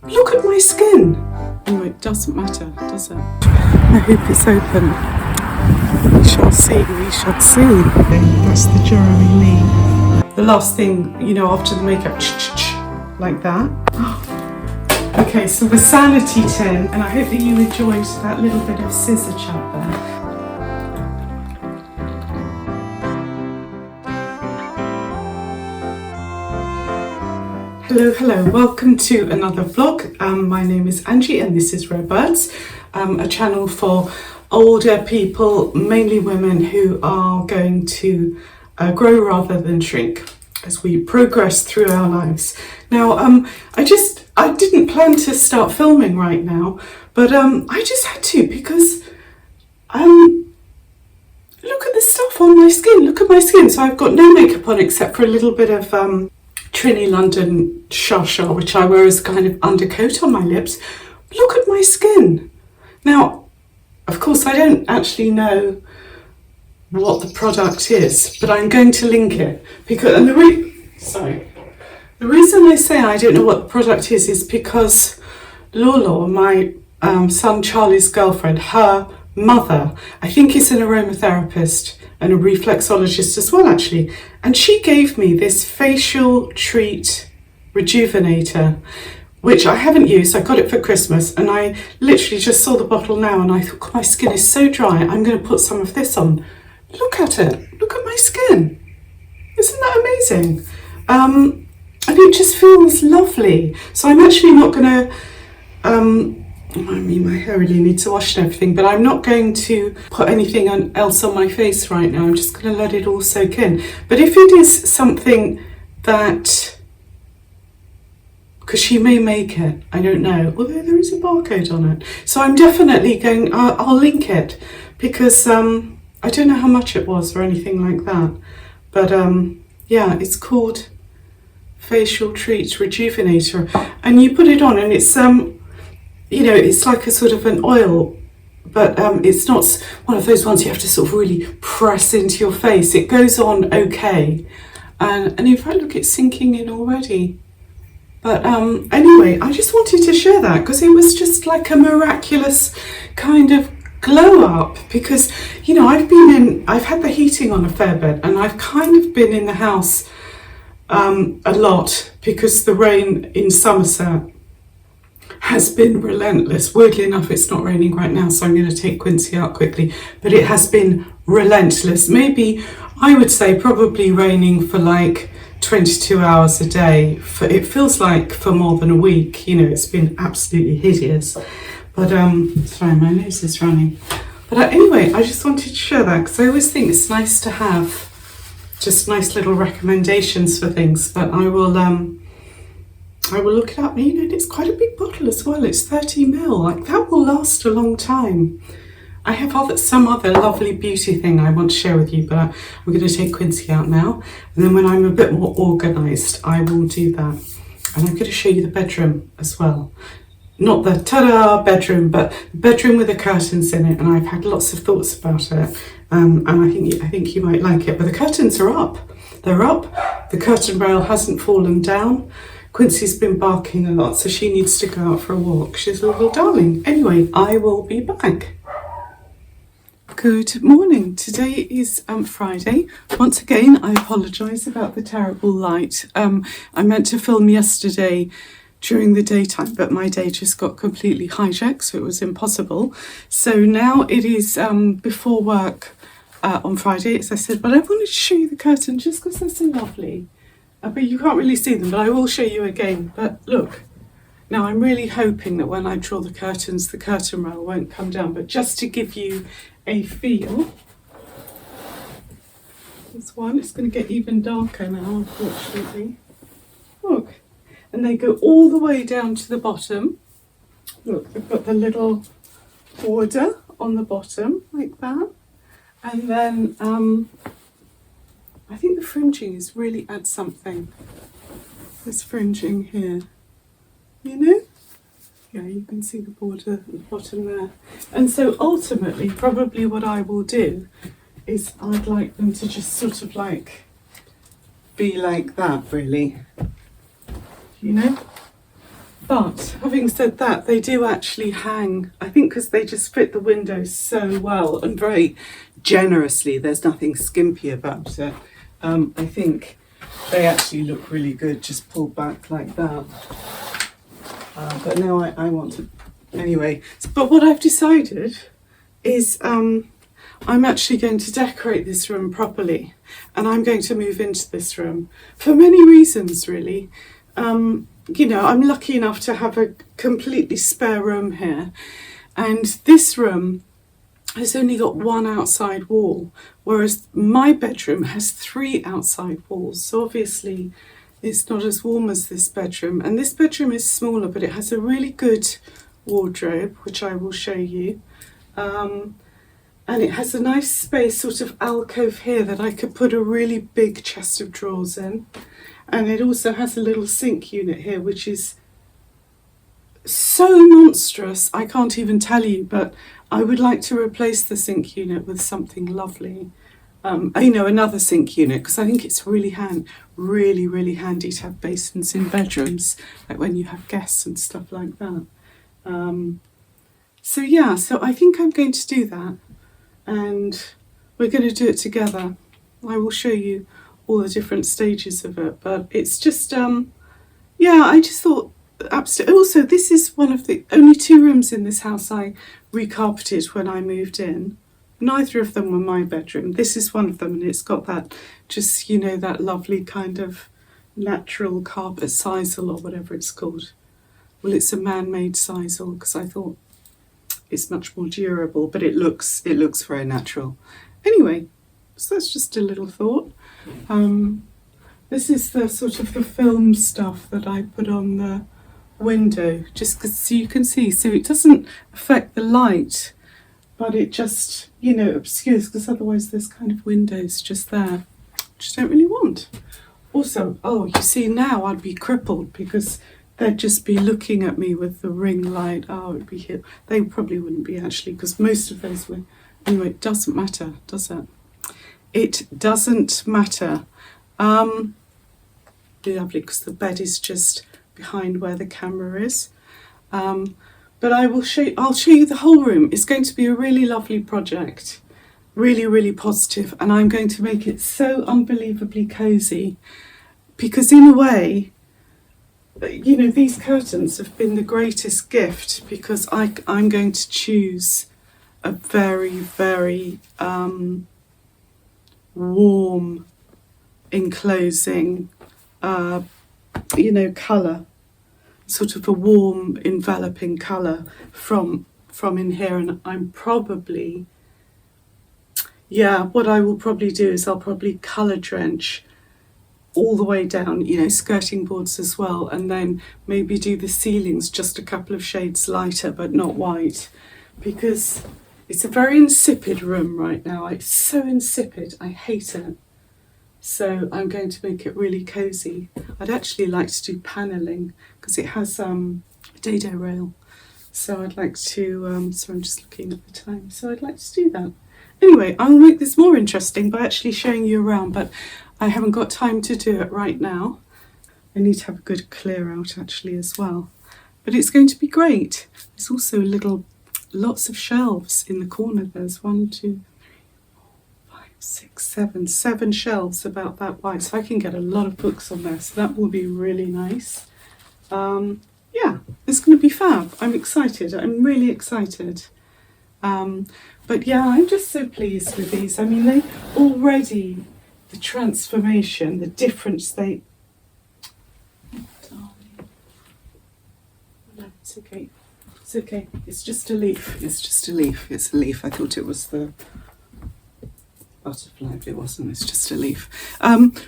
Look at my skin. Anyway, it doesn't matter, does it? I hope it's open. We shall see, we shall see. That's the jar I leave. The last thing, you know, after the makeup, like that. Okay, so the sanity tin, and I hope that you enjoyed that little bit of scissor chat there. Hello, welcome to another vlog. My name is Angie and this is RareBirds, a channel for older people, mainly women who are going to grow rather than shrink as we progress through our lives. Now, I didn't plan to start filming right now, but I just had to because look at the stuff on my skin. Look at my skin. So I've got no makeup on except for a little bit of Trini London Shasha, which I wear as a kind of undercoat on my lips. Look at my skin. Now, of course, I don't actually know what the product is, but I'm going to link it because, and the reason I say I don't know what the product is because Lola, my son Charlie's girlfriend, her mother, I think is an aromatherapist and a reflexologist as well, actually. And she gave me this facial treat Rejuvenator, which I haven't used. I got it for Christmas and I literally just saw the bottle now and I thought, God, my skin is so dry. I'm going to put some of this on. Look at it. Look at my skin. Isn't that amazing? And it just feels lovely. So I'm actually not going to, my hair really needs to wash and everything, but I'm not going to put anything else on my face right now. I'm just going to let it all soak in. But if it is something that, because she may make it, I don't know, although there is a barcode on it. So I'm definitely going, I'll link it because I don't know how much it was or anything like that. But yeah, it's called Facial Treat Rejuvenator. And you put it on and it's, you know, it's like a sort of an oil, but it's not one of those ones you have to sort of really press into your face. It goes on okay. And in fact, look, it's sinking in already. But anyway, I just wanted to share that because it was just like a miraculous kind of glow up because, you know, I've had the heating on a fair bit and I've kind of been in the house a lot because the rain in Somerset has been relentless. Weirdly enough, it's not raining right now, so I'm going to take Quincy out quickly, but it has been relentless. Maybe I would say probably raining for like 22 hours a day. It feels like for more than a week. You know, it's been absolutely hideous. But sorry, my nose is running. But anyway, I just wanted to share that because I always think it's nice to have just nice little recommendations for things. But I will look it up. You know, it's quite a big bottle as well. It's 30 ml. Like that will last a long time. I have some other lovely beauty thing I want to share with you, but I'm going to take Quincy out now. And then when I'm a bit more organised, I will do that. And I'm going to show you the bedroom as well. Not the ta-da bedroom, but the bedroom with the curtains in it. And I've had lots of thoughts about it. And I think you might like it. But the curtains are up. They're up. The curtain rail hasn't fallen down. Quincy's been barking a lot, so she needs to go out for a walk. She's a little darling. Anyway, I will be back. Good morning. Today is Friday. Once again, I apologise about the terrible light. I meant to film yesterday during the daytime, but my day just got completely hijacked, so it was impossible. So now it is before work on Friday, as I said, but I wanted to show you the curtain just because they're so lovely. But you can't really see them, but I will show you again. But look, now I'm really hoping that when I draw the curtains, the curtain rail won't come down. But just to give you a feel, this one, it's going to get even darker now, unfortunately. Look, and they go all the way down to the bottom. Look, they've got the little border on the bottom, like that. And then I think the fringing is really adds something. This fringing here, you know? Yeah, you can see the border at the bottom there. And so ultimately, probably what I will do is I'd like them to just sort of like be like that, really. You know? But having said that, they do actually hang, I think because they just fit the windows so well and very generously. There's nothing skimpy about it. I think they actually look really good, just pulled back like that. But no, I want to, anyway. But what I've decided is I'm actually going to decorate this room properly, and I'm going to move into this room for many reasons, really. You know, I'm lucky enough to have a completely spare room here, and this room has only got one outside wall, whereas my bedroom has 3 outside walls. So obviously it's not as warm as this bedroom, and this bedroom is smaller, but it has a really good wardrobe, which I will show you. And it has a nice space, sort of alcove here, that I could put a really big chest of drawers in. And it also has a little sink unit here, which is so monstrous, I can't even tell you, but I would like to replace the sink unit with something lovely. You know, another sink unit, because I think it's really handy to have basins in bedrooms, like when you have guests and stuff like that. So yeah, so I think I'm going to do that, and we're going to do it together. I will show you all the different stages of it, but it's just yeah, I just thought upstairs. Also, this is one of the only 2 rooms in this house I recarpeted when I moved in. Neither of them were my bedroom. This is one of them, and it's got that, just, you know, that lovely kind of natural carpet sisal or whatever it's called. Well, it's a man-made sisal, because I thought it's much more durable, but it looks very natural. Anyway, so that's just a little thought. This is the sort of the film stuff that I put on the window, just because, so you can see, so it doesn't affect the light, but it just, you know, obscures, because otherwise there's kind of windows just there, which I don't really want. Also, oh, you see, now I'd be crippled, because they'd just be looking at me with the ring light. Oh, it'd be here. They probably wouldn't be, actually, because most of those were. Anyway, it doesn't matter, does it? It doesn't matter. Lovely, because the bed is just behind where the camera is. But I'll show you the whole room. It's going to be a really lovely project, really positive, and I'm going to make it so unbelievably cozy, because in a way, you know, these curtains have been the greatest gift, because I'm going to choose a very warm, enclosing, you know, colour, sort of a warm, enveloping colour from in here. And I'm probably, yeah, what I will probably do is I'll probably colour drench all the way down, you know, skirting boards as well, and then maybe do the ceilings just a couple of shades lighter, but not white, because it's a very insipid room right now. It's so insipid, I hate it. So I'm going to make it really cosy. I'd actually like to do panelling, because it has a dado rail. So I'd like to, so I'm just looking at the time. So I'd like to do that. Anyway, I'll make this more interesting by actually showing you around, but I haven't got time to do it right now. I need to have a good clear out actually as well. But it's going to be great. There's also lots of shelves in the corner. There's 1, 2, 3, 4, 5, 6, 7 shelves about that wide. So I can get a lot of books on there. So that will be really nice. Yeah, it's going to be fab. I'm excited. I'm really excited. But yeah, I'm just so pleased with these. I mean, they already, the transformation, the difference they... Oh, no, it's okay. It's okay. It's just a leaf. It's just a leaf. It's a leaf. I thought it was the butterfly, but it wasn't. It's just a leaf.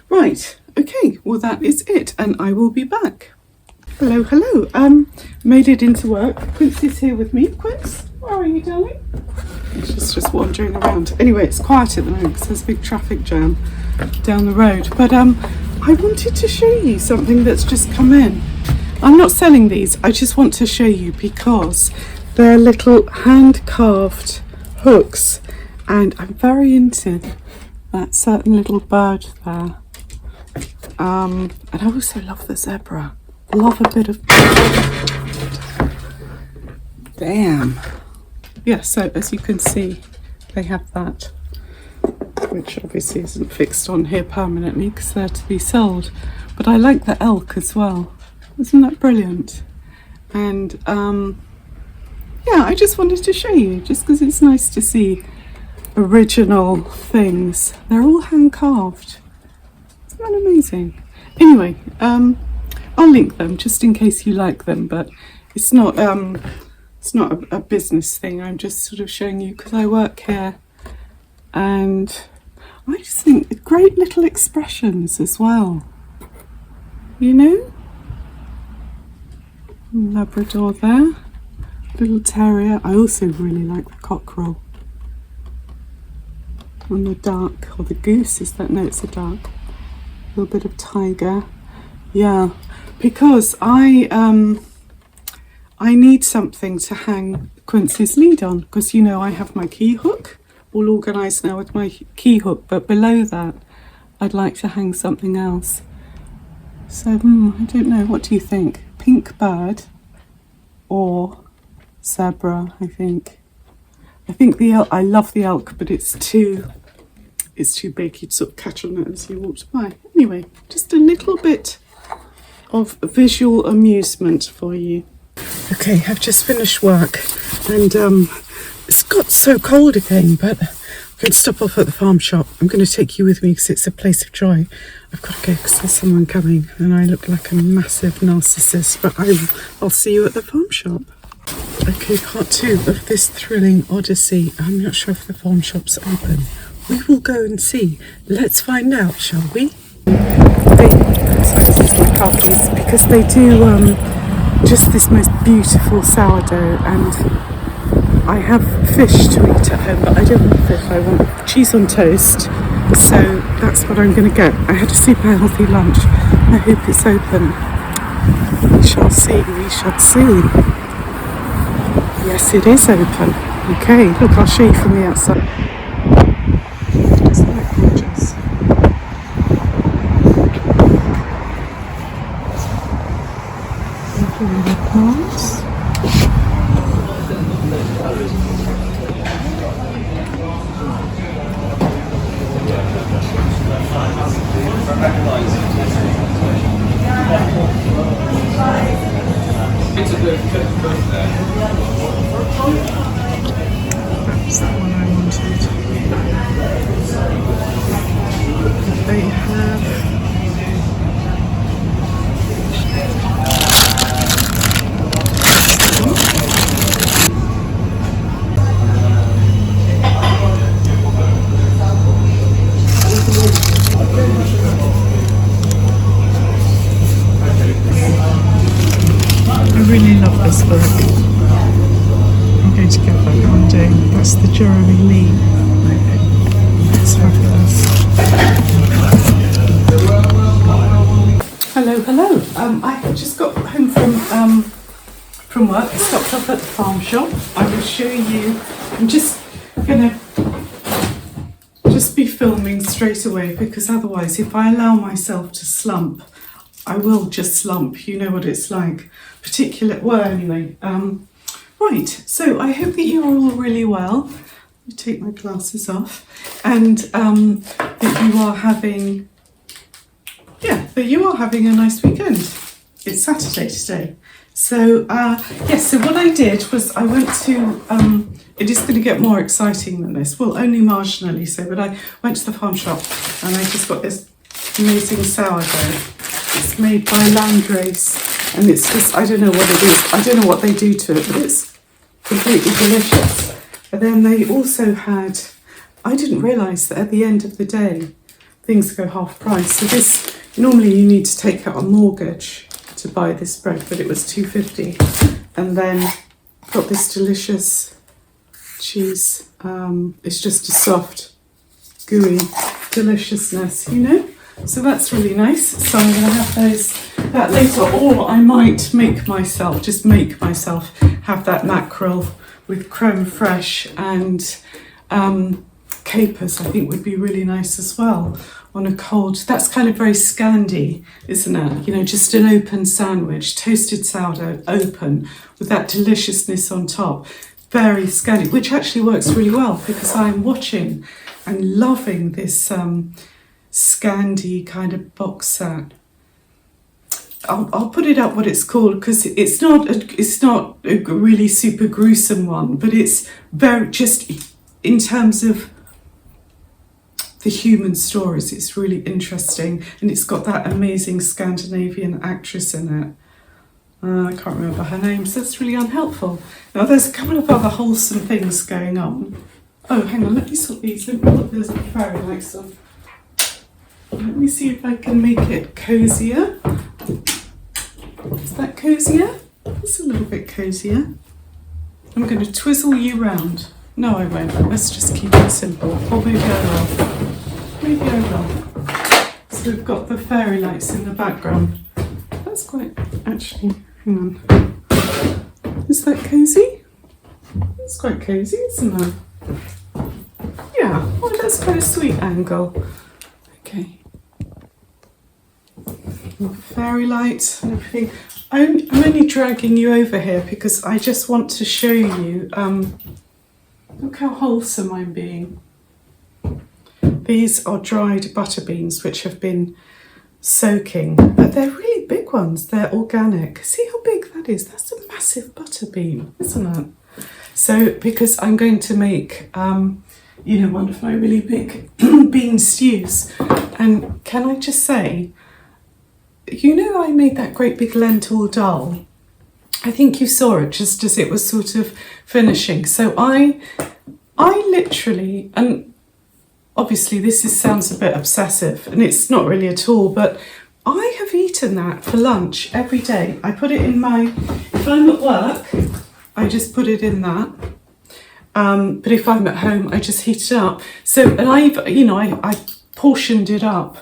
Right. Okay. Well, that is it. And I will be back. Hello, hello. Made it into work. Quince is here with me. Quince, where are you, darling? She's just wandering around. Anyway, it's quiet at the moment because there's a big traffic jam down the road. But I wanted to show you something that's just come in. I'm not selling these. I just want to show you because they're little hand-carved hooks, and I'm very into that certain little bird there. And I also love the zebra. love a bit of... Damn. Yeah, so as you can see, they have that, which obviously isn't fixed on here permanently because they're to be sold. But I like the elk as well. Isn't that brilliant? And yeah, I just wanted to show you, just because it's nice to see original things. They're all hand carved. Isn't that amazing? Anyway, I'll link them just in case you like them, but it's not a business thing. I'm just sort of showing you because I work here, and I just think great little expressions as well. You know? Labrador there, little terrier. I also really like the cockerel. And the duck, or the goose, is that? No, it's a duck. A little bit of tiger. Yeah, because I need something to hang Quincy's lead on, because you know I have my key hook all organised now with my key hook, but below that I'd like to hang something else. So I don't know, what do you think? Pink bird or zebra? I think the elk. I love the elk, but it's too big. You'd sort of catch on it as you walked by. Anyway, just a little bit of visual amusement for you. Okay, I've just finished work, and it's got so cold again, but I'm going to stop off at the farm shop. I'm going to take you with me because it's a place of joy. I've got to go because there's someone coming and I look like a massive narcissist, but I'll see you at the farm shop. Okay, part 2 of this thrilling odyssey. I'm not sure if the farm shop's open. We will go and see. Let's find out, shall we? This is my car keys, because they do just this most beautiful sourdough, and I have fish to eat at home, but I don't want fish, I want cheese on toast. So that's what I'm going to get. I had a super healthy lunch. I hope it's open. We shall see, we shall see. Yes, it is open. Okay, look, I'll show you from the outside. Isn't that gorgeous? Lovely little plants. That's the one I wanted. They have I really love this book. I'm going to get that one day. That's the Jeremy Lee. It's fabulous. Hello. I just got home from work. I stopped off at the farm shop. I will show you. I'm just gonna be filming straight away, because otherwise, if I allow myself to slump, I will just slump. You know what it's like. Anyway, right, so I hope that you're all really well. Let me take my glasses off, and that you are having a nice weekend. It's Saturday today. So so what I did was I went to it is going to get more exciting than this, well, only marginally so, but I went to the farm shop and I just got this amazing sourdough. It's made by Landrace, and it's just, I don't know what it is. I don't know what they do to it, but it's completely delicious. But then they also had, I didn't realise that at the end of the day, things go half price. So this, normally you need to take out a mortgage to buy this bread, but it was $2.50. And then got this delicious cheese. It's just a soft, gooey deliciousness, you know? So that's really nice. So I'm going to have that later, or I might make myself have that mackerel with creme fraiche and capers, I think, would be really nice as well on a cold. That's kind of very scandi, isn't it? You know, just an open sandwich, toasted sourdough, open, with that deliciousness on top. Very scandi, which actually works really well because I'm watching and loving this scandi kind of box set. I'll put it up what it's called because it's not a really super gruesome one, but it's very, just in terms of the human stories, it's really interesting, and it's got that amazing Scandinavian actress in it. I can't remember her name, so that's really unhelpful. Now there's a couple of other wholesome things going on. Oh, hang on, let me sort these. Let me put those fairy lights on. Let me see if I can make it cozier. Is that cozier? It's a little bit cozier. I'm going to twizzle you round. No, I won't. Let's just keep it simple. Or maybe I will. Maybe I will. So we've got the fairy lights in the background. That's quite, actually, hang on. Is that cosy? It's quite cosy, isn't it? Yeah, oh, that's quite a sweet angle. Okay. Fairy lights and everything. I'm only dragging you over here because I just want to show you, look how wholesome I'm being. These are dried butter beans which have been soaking, but they're really big ones. They're organic. See how big that is? That's a massive butter bean, isn't it? So because I'm going to make, you know, one of my really big bean stews. And can I just say, you know, I made that great big lentil dal. I think you saw it just as it was sort of finishing. So I literally, and obviously this sounds a bit obsessive, and it's not really at all, but I have eaten that for lunch every day. I put it in my, if I'm at work, I just put it in that. But if I'm at home, I just heat it up. So, and I portioned it up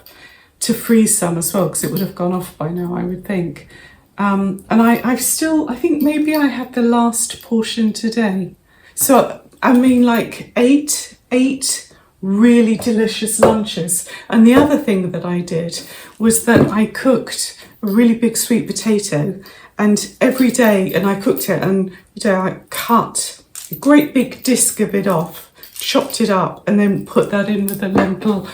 to freeze some as well, because it would have gone off by now, I would think. And I think maybe I had the last portion today. So, I mean, like eight really delicious lunches. And the other thing that I did was that I cooked a really big sweet potato, and every day, and I cooked it, and I cut a great big disc of it off, chopped it up, and then put that in with the lentil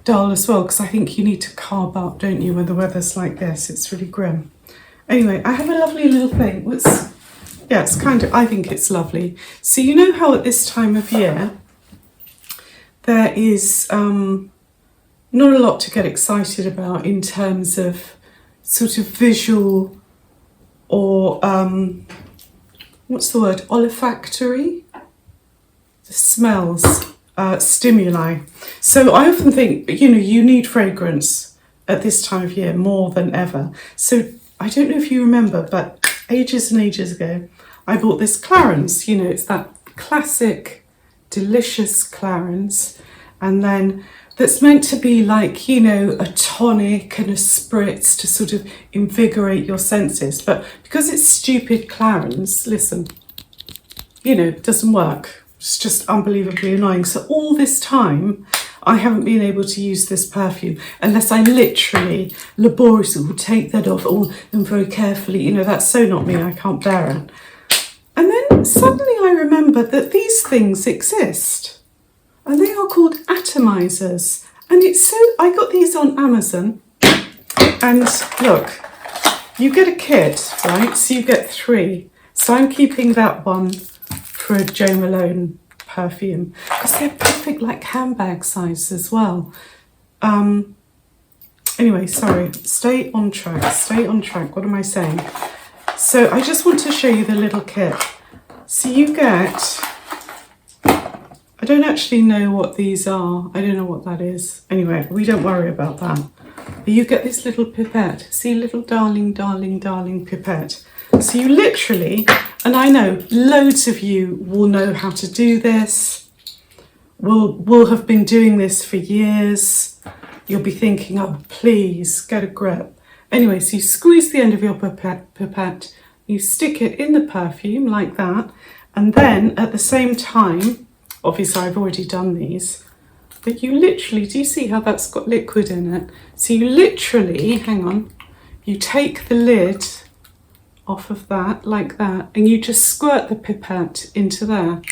dal as well, because I think you need to carb up, don't you, when the weather's like this? It's really grim. Anyway, I have a lovely little thing. It's kind of, I think it's lovely. So you know how at this time of year, there is not a lot to get excited about in terms of sort of visual or, what's the word, olfactory? The smells. Stimuli. So I often think, you know, you need fragrance at this time of year more than ever. So I don't know if you remember, but ages and ages ago, I bought this Clarins. You know, it's that classic, delicious Clarins. And then that's meant to be like, you know, a tonic and a spritz to sort of invigorate your senses. But because it's stupid Clarins, listen, you know, it doesn't work. It's just unbelievably annoying. So all this time, I haven't been able to use this perfume unless I literally laboriously will take that off and very carefully. You know, that's so not me. I can't bear it. And then suddenly I remember that these things exist, and they are called atomizers. And it's so, I got these on Amazon, and look, you get a kit, right? So you get 3. So I'm keeping that one for a Jo Malone perfume, because they're perfect, like handbag size as well. Anyway, sorry, stay on track, what am I saying? So I just want to show you the little kit. So you get, I don't actually know what these are, I don't know what that is. Anyway, we don't worry about that. But you get this little pipette, see, little darling pipette. So you literally, and I know loads of you will know how to do this, will have been doing this for years. You'll be thinking, oh, please, get a grip. Anyway, so you squeeze the end of your pipette, you stick it in the perfume like that, and then at the same time, obviously I've already done these, But you literally, do you see how that's got liquid in it? So you literally, hang on, you take the lid off of that, like that, and you just squirt the pipette into there.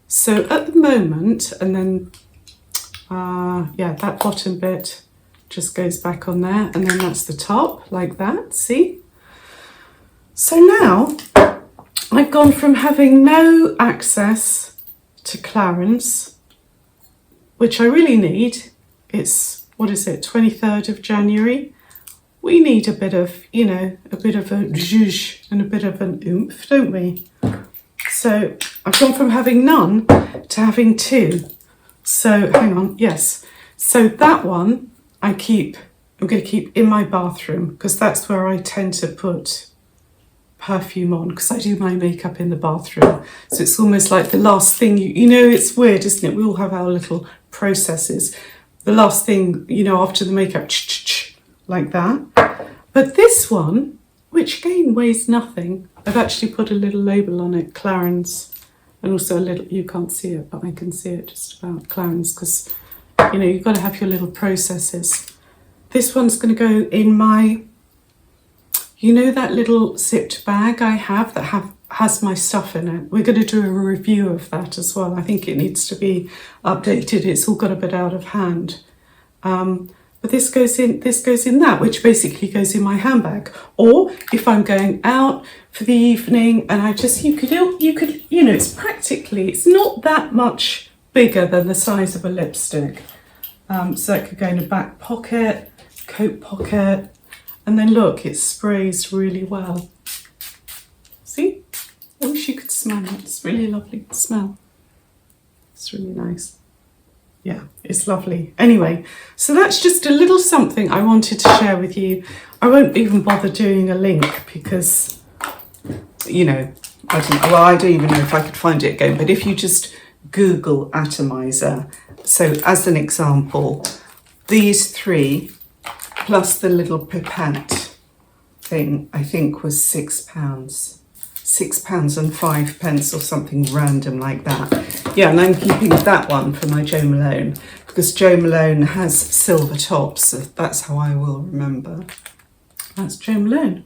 So at the moment, and then, yeah, that bottom bit just goes back on there, and then that's the top, like that, see? So now, I've gone from having no access to Clarins, which I really need. It's, what is it, 23rd of January? We need a bit of, you know, a bit of a zhuzh and a bit of an oomph, don't we? So I've gone from having none to having two. So hang on, yes. So that one I'm going to keep in my bathroom, because that's where I tend to put perfume on, because I do my makeup in the bathroom. So it's almost like the last thing, you know, it's weird, isn't it? We all have our little processes. The last thing, you know, after the makeup, like that. But this one, which again weighs nothing, I've actually put a little label on it, Clarins, and also a little, you can't see it, but I can see it just about, Clarins, because, you know, you've got to have your little processes. This one's going to go in my, you know, that little zipped bag I have that has my stuff in it. We're going to do a review of that as well. I think it needs to be updated. It's all got a bit out of hand. But this goes in that, which basically goes in my handbag. Or if I'm going out for the evening and I just, you could, you know, it's not that much bigger than the size of a lipstick. So that could go in a back pocket, coat pocket, and then look, it sprays really well. See? I wish you could smell it. It's really lovely to smell. It's really nice. Yeah, it's lovely. Anyway, so that's just a little something I wanted to share with you. I won't even bother doing a link because, you know, I don't even know if I could find it again, but if you just Google atomizer, so as an example, these three plus the little pipette thing, I think was £6. £6.05 or something random like that. Yeah, and I'm keeping that one for my Jo Malone because Jo Malone has silver tops. So that's how I will remember. That's Jo Malone,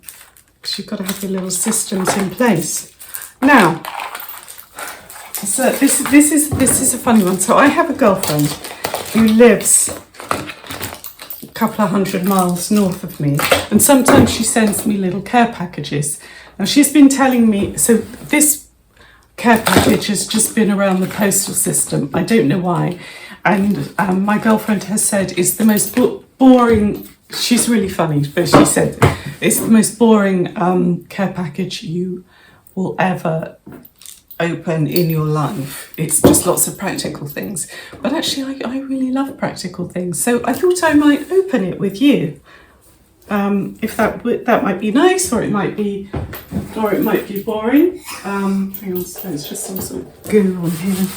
because you've got to have your little systems in place. Now, so this is a funny one. So I have a girlfriend who lives a couple of 100 miles north of me, and sometimes she sends me little care packages. Now she's been telling me, so this care package has just been around the postal system. I don't know why. And my girlfriend has said it's the most boring, she's really funny, but she said it's the most boring care package you will ever open in your life. It's just lots of practical things. But actually I really love practical things. So I thought I might open it with you. If that might be nice, or it might be boring. Hang on, so it's just some sort of goo on here.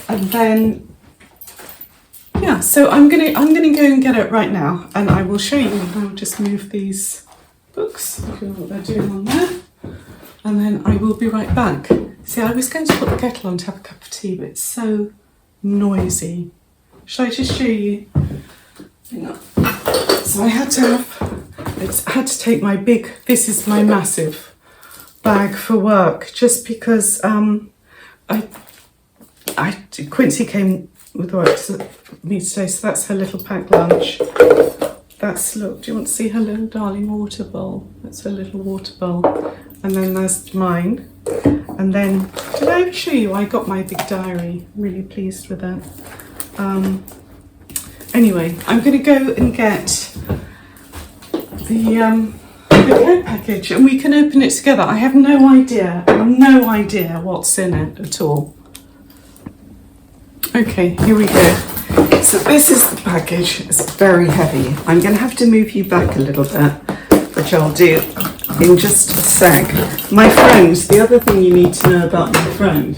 And then, yeah. So I'm gonna go and get it right now, and I will show you. I'll just move these books. I don't know what they're doing on there, and then I will be right back. See, I was going to put the kettle on to have a cup of tea, but it's so noisy. Shall I just show you? Hang on. So I had to take my big, this is my massive bag for work, just because Quincy came with work to me today, so that's her little packed lunch. That's, look, do you want to see her little darling water bowl? That's her little water bowl. And then there's mine. And then, did I ever show you? I got my big diary. I'm really pleased with that. Anyway, I'm going to go and get the care package, and we can open it together. I have no idea what's in it at all. Okay, here we go. So this is the package. It's very heavy. I'm going to have to move you back a little bit, which I'll do in just a sec. My friend, the other thing you need to know about my friend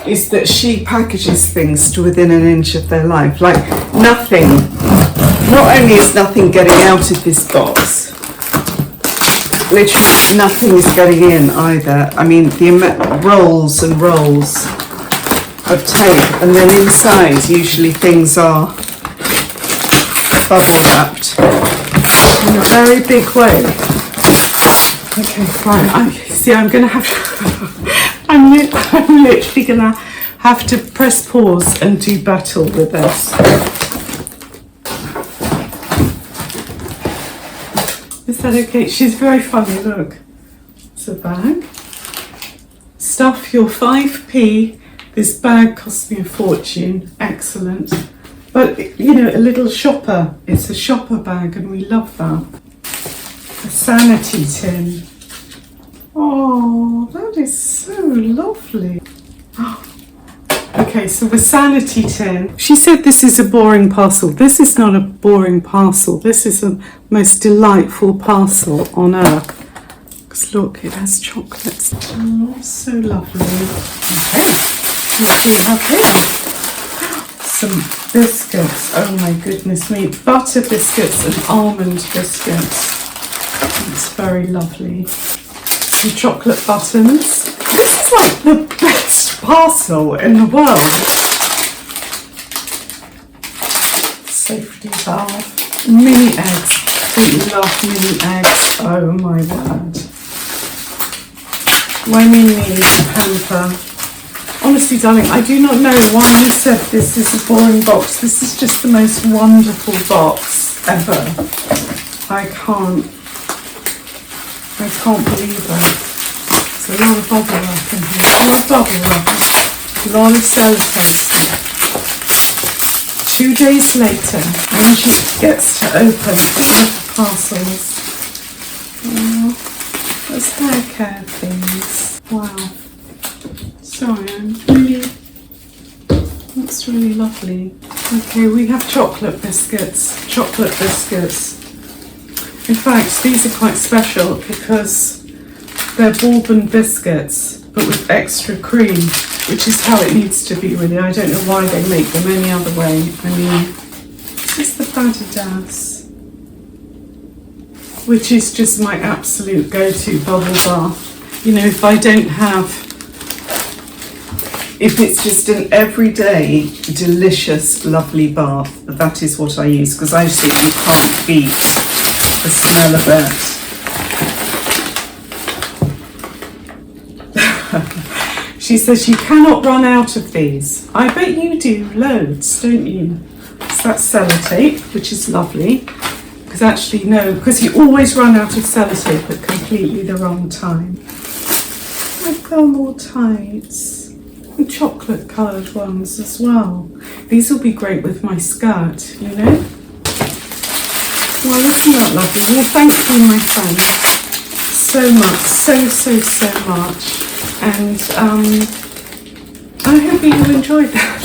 is that she packages things to within an inch of their life. Like nothing, not only is nothing getting out of this box, literally nothing is getting in either. I mean, the rolls and rolls of tape, and then inside usually things are bubble wrapped in a very big way. Okay, fine. I'm going to have to, I'm literally going to have to press pause and do battle with this. Is that okay? She's very funny, look. It's a bag. Stuff your 5p. This bag cost me a fortune. Excellent. But, you know, a little shopper. It's a shopper bag and we love that. A sanity tin. Oh, that is so lovely. Okay, so the sanity tin. She said this is a boring parcel. This is not a boring parcel. This is the most delightful parcel on earth. Because look, it has chocolates. Oh, so lovely. Okay, let's see how this. Some biscuits. Oh my goodness me. Butter biscuits and almond biscuits. It's very lovely. Some chocolate buttons. This is like the best parcel in the world. Safety valve. Mini eggs. We love mini eggs. Oh my word. My mini hamper. Honestly, darling, I do not know why you said this is a boring box. This is just the most wonderful box ever. I can't believe it. There's a lot of bubble wrap in here. A lot of bubble wrap. A lot of sellotape. 2 days later, Angie gets to open the parcels. Oh, there's hair care things. Wow. Sorry, that's really lovely. Okay, we have chocolate biscuits. Chocolate biscuits. In fact, these are quite special because they're bourbon biscuits, but with extra cream, which is how it needs to be, really. I don't know why they make them any other way. I mean, this is the Fadidas, which is just my absolute go-to bubble bath. You know, if it's just an everyday, delicious, lovely bath, that is what I use, because I simply can't beat the smell of it. She says you cannot run out of these. I bet you do loads, don't you? So that's sellotape, which is lovely. Because actually, no, because you always run out of sellotape at completely the wrong time. My thermal tights. And chocolate coloured ones as well. These will be great with my skirt, you know? Well, isn't that lovely? Well, thank you, my friend, so much, so much. And I hope you enjoyed that.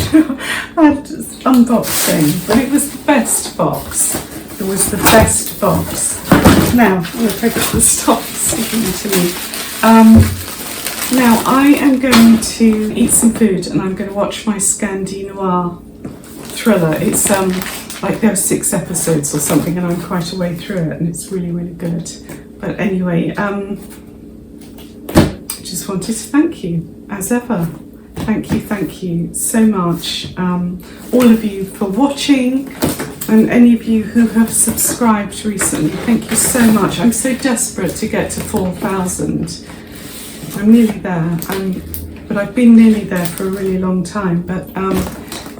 Unboxing, but it was the best box. It was the best box. Now, look, I got the stop sticking to me. Now I am going to eat some food and I'm going to watch my Scandi noir thriller. It's like there are 6 episodes or something and I'm quite a way through it and it's really, really good. But anyway, I just wanted to thank you as ever. Thank you so much, all of you, for watching, and any of you who have subscribed recently. Thank you so much. I'm so desperate to get to 4,000. I'm nearly there, but I've been nearly there for a really long time. But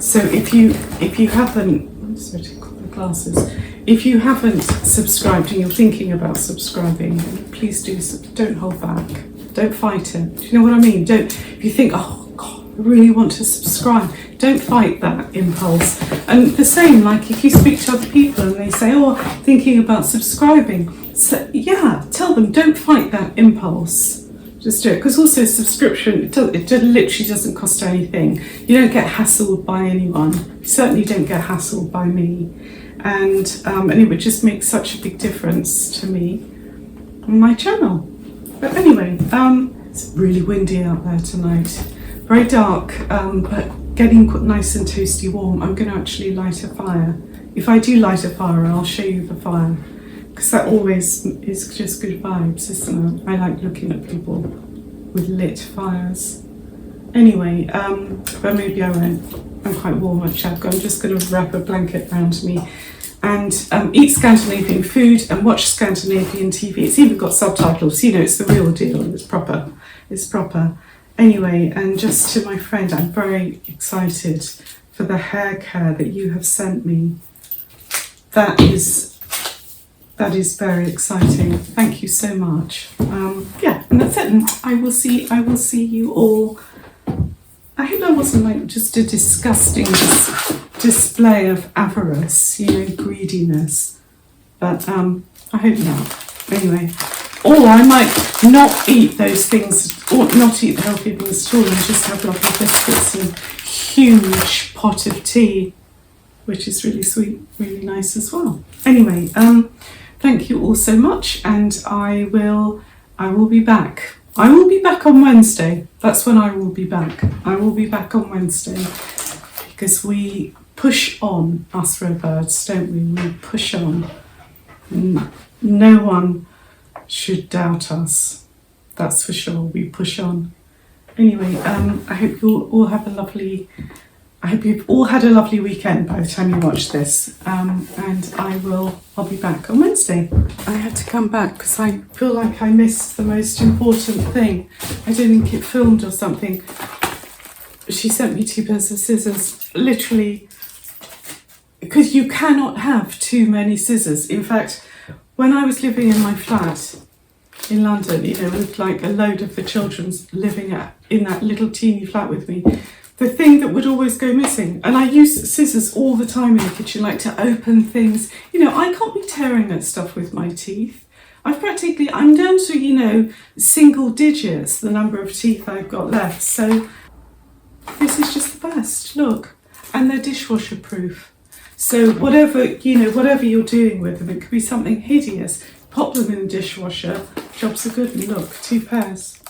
so if you haven't, I'm sorry to call the glasses. If you haven't subscribed and you're thinking about subscribing, please do. Don't hold back. Don't fight it. Do you know what I mean? If you think, oh God, I really want to subscribe, don't fight that impulse. And the same, like if you speak to other people and they say, oh, thinking about subscribing, so yeah, tell them, don't fight that impulse. Just do it, because also subscription, it literally doesn't cost anything. You don't get hassled by anyone. You certainly don't get hassled by me. And it would just make such a big difference to me on my channel. But anyway, it's really windy out there tonight. Very dark, but getting nice and toasty warm. I'm going to actually light a fire. If I do light a fire, I'll show you the fire. Because that always is just good vibes, isn't it? I like looking at people with lit fires. Anyway, but maybe I won't. I'm quite warm at Chadco. I'm just going to wrap a blanket around me and eat Scandinavian food and watch Scandinavian TV. It's even got subtitles, you know, it's the real deal. It's proper. It's proper. Anyway, and just to my friend, I'm very excited for the hair care that you have sent me. That is very exciting. Thank you so much. Yeah, and that's it. And I will see you all. I hope that wasn't like just a disgusting display of avarice, you know, greediness. But I hope not. Anyway, or I might not eat those things, or not eat the healthy things at all, and just have lovely biscuits and huge pot of tea, which is really sweet, really nice as well. Anyway, thank you all so much, and I will be back. I will be back on Wednesday. That's when I will be back. I will be back on Wednesday because we push on, us Redbirds, don't we? We push on. No one should doubt us. That's for sure. We push on. Anyway, I hope you all have a lovely. I hope you've all had a lovely weekend by the time you watch this, and I'll be back on Wednesday. I had to come back because I feel like I missed the most important thing. I don't think it filmed or something. She sent me 2 pairs of scissors, literally, because you cannot have too many scissors. In fact, when I was living in my flat in London, you know, with like a load of the children living in that little teeny flat with me, the thing that would always go missing, and I use scissors all the time in the kitchen, like to open things. You know, I can't be tearing at stuff with my teeth. I'm down to, you know, single digits, the number of teeth I've got left. So this is just the best, look. And they're dishwasher proof. So whatever you're doing with them, it could be something hideous. Pop them in the dishwasher, jobs are good, and look, 2 pairs.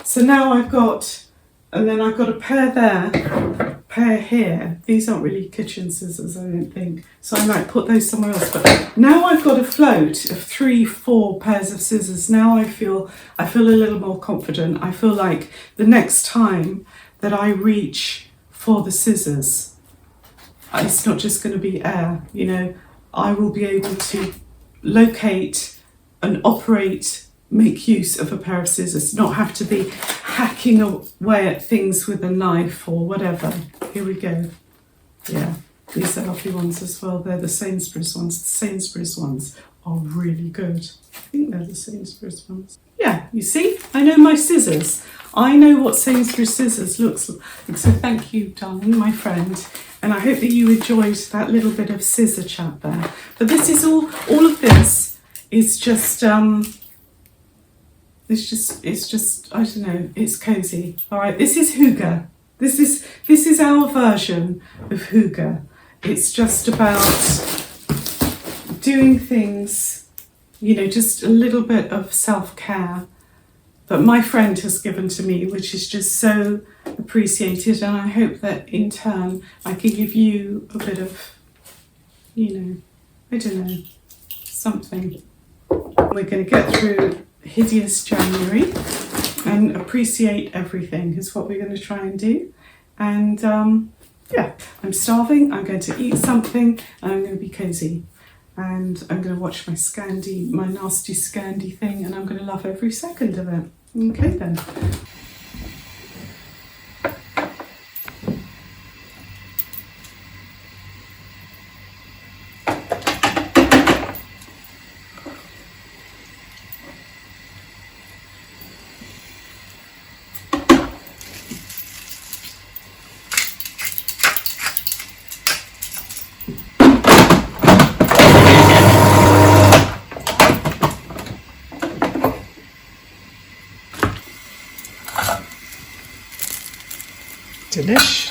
So now I've got a pair there, pair here. These aren't really kitchen scissors, I don't think. So I might put those somewhere else. But now I've got a float of 3-4 pairs of scissors. Now I feel a little more confident. I feel like the next time that I reach for the scissors, it's not just going to be air, you know. I will be able to locate and operate, make use of a pair of scissors, not have to be hacking away at things with a knife or whatever. Here we go. Yeah, these are lovely ones as well. They're the Sainsbury's ones. The Sainsbury's ones are really good. I think they're the Sainsbury's ones. Yeah, you see, I know my scissors. I know what Sainsbury's scissors looks like. So thank you, darling, my friend. And I hope that you enjoyed that little bit of scissor chat there. But this is all of this is just, it's just, I don't know, it's cozy. All right, this is hygge. This is our version of hygge. It's just about doing things, you know, just a little bit of self-care that my friend has given to me, which is just so appreciated. And I hope that in turn I can give you a bit of, you know, I don't know, something. We're going to get through hideous January and appreciate everything is what we're going to try and do. And yeah, I'm starving. I'm going to eat something and I'm going to be cozy. And I'm going to watch my scandi, my nasty scandi thing, and I'm going to love every second of it. Okay then.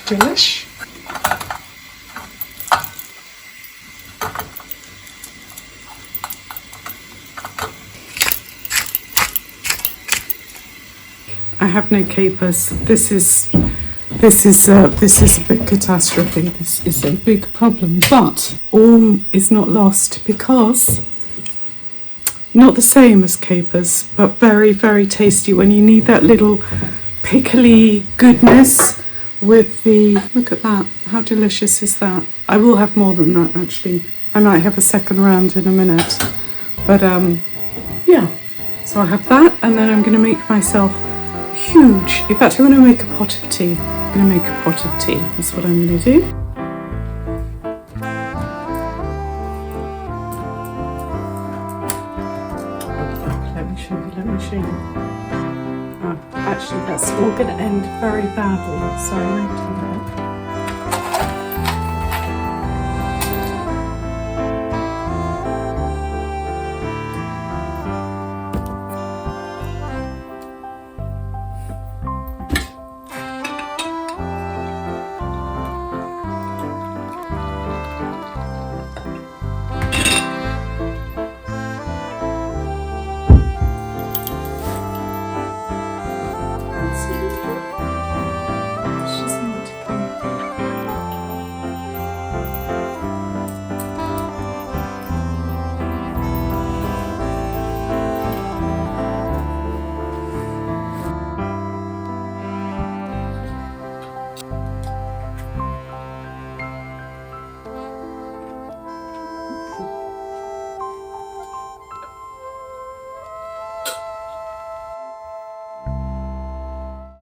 Delish. I have no capers. This is a big catastrophe. This is a big problem. But all is not lost because not the same as capers, but very, very tasty when you need that little pickly goodness with the, look at that, how delicious is that? I will have more than that actually. I might have a second round in a minute, but yeah. So I'll have that, and then I'm going to make myself huge. In fact, I'm going to make a pot of tea. I'm going to make a pot of tea. That's what I'm going to do. Let me show you. Actually, that's all going to end very badly, so I won't do that.